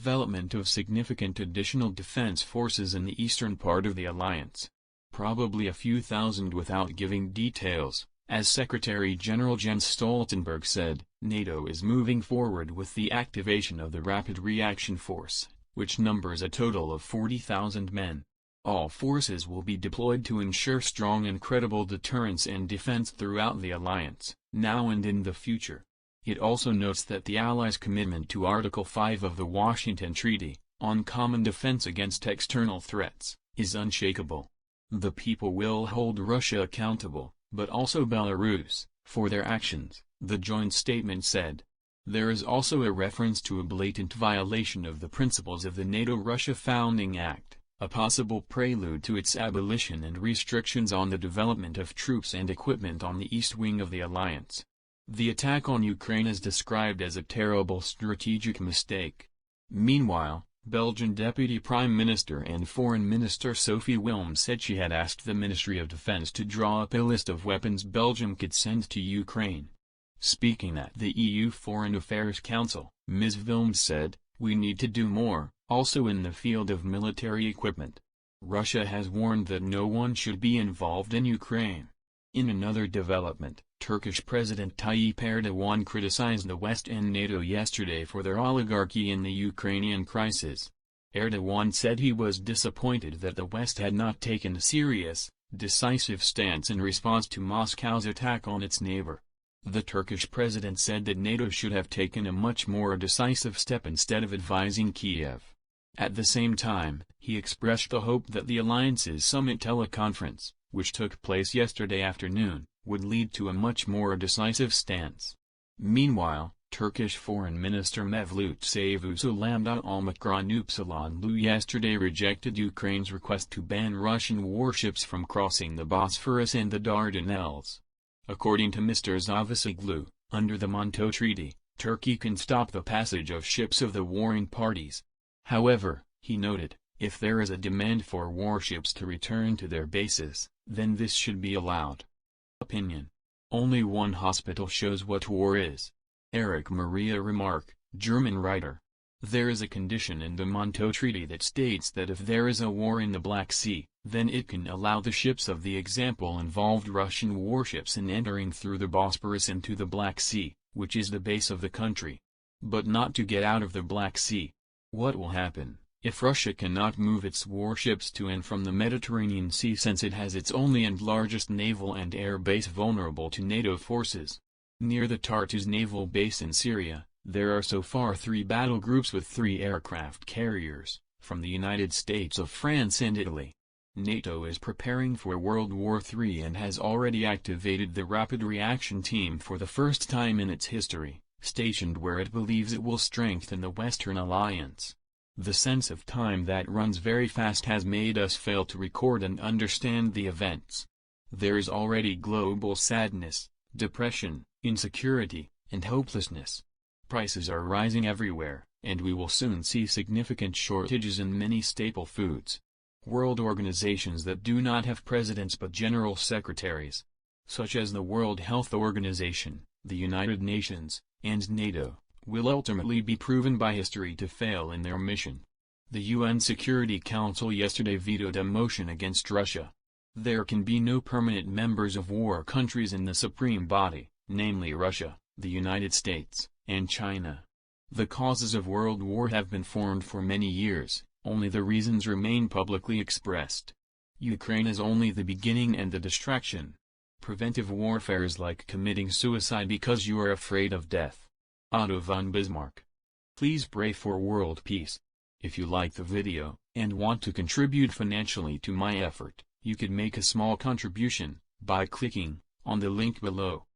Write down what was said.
development of significant additional defense forces in the eastern part of the alliance. Probably a few thousand without giving details. As Secretary-General Jens Stoltenberg said, NATO is moving forward with the activation of the Rapid Reaction Force, which numbers a total of 40,000 men. All forces will be deployed to ensure strong and credible deterrence and defense throughout the alliance, now and in the future. It also notes that the Allies' commitment to Article 5 of the Washington Treaty, on common defense against external threats, is unshakable. The people will hold Russia accountable, but also Belarus, for their actions, the joint statement said. There is also a reference to a blatant violation of the principles of the NATO-Russia Founding Act, a possible prelude to its abolition and restrictions on the development of troops and equipment on the east wing of the alliance. The attack on Ukraine is described as a terrible strategic mistake. Meanwhile, Belgian Deputy Prime Minister and Foreign Minister Sophie Wilm said she had asked the Ministry of Defense to draw up a list of weapons Belgium could send to Ukraine. Speaking at the EU Foreign Affairs Council, Ms. Wilm said, "We need to do more, also in the field of military equipment. Russia has warned that no one should be involved in Ukraine." In another development, Turkish President Tayyip Erdogan criticized the West and NATO yesterday for their oligarchy in the Ukrainian crisis. Erdogan said he was disappointed that the West had not taken a serious, decisive stance in response to Moscow's attack on its neighbor. The Turkish president said that NATO should have taken a much more decisive step instead of advising Kiev. At the same time, he expressed the hope that the alliance's summit teleconference, which took place yesterday afternoon, would lead to a much more decisive stance. Meanwhile, Turkish Foreign Minister Mevlut Çavuşoğlu Almakranupsalanlu yesterday rejected Ukraine's request to ban Russian warships from crossing the Bosphorus and the Dardanelles. According to Mr. Çavuşoğlu, under the NATO Treaty, Turkey can stop the passage of ships of the warring parties. However, he noted, if there is a demand for warships to return to their bases, then this should be allowed. Opinion. Only one hospital shows what war is. Erich Maria Remarque, German writer. There is a condition in the NATO Treaty that states that if there is a war in the Black Sea, then it can allow the ships of the example involved Russian warships in entering through the Bosporus into the Black Sea, which is the base of the country. But not to get out of the Black Sea. What will happen if Russia cannot move its warships to and from the Mediterranean Sea, since it has its only and largest naval and air base vulnerable to NATO forces? Near the Tartus naval base in Syria, there are so far 3 battle groups with 3 aircraft carriers, from the United States of France and Italy. NATO is preparing for World War III and has already activated the Rapid Reaction Team for the first time in its history, stationed where it believes it will strengthen the Western Alliance. The sense of time that runs very fast has made us fail to record and understand the events. There is already global sadness, depression, insecurity, and hopelessness. Prices are rising everywhere, and we will soon see significant shortages in many staple foods. World organizations that do not have presidents but general secretaries, such as the World Health Organization, the United Nations, and NATO, will ultimately be proven by history to fail in their mission. The UN Security Council yesterday vetoed a motion against Russia. There can be no permanent members of war countries in the supreme body, namely Russia, the United States, and China. The causes of world war have been formed for many years, only the reasons remain publicly expressed. Ukraine is only the beginning and the distraction. Preventive warfare is like committing suicide because you are afraid of death. Otto von Bismarck. Please pray for world peace. If you like the video, and want to contribute financially to my effort, you could make a small contribution, by clicking on the link below.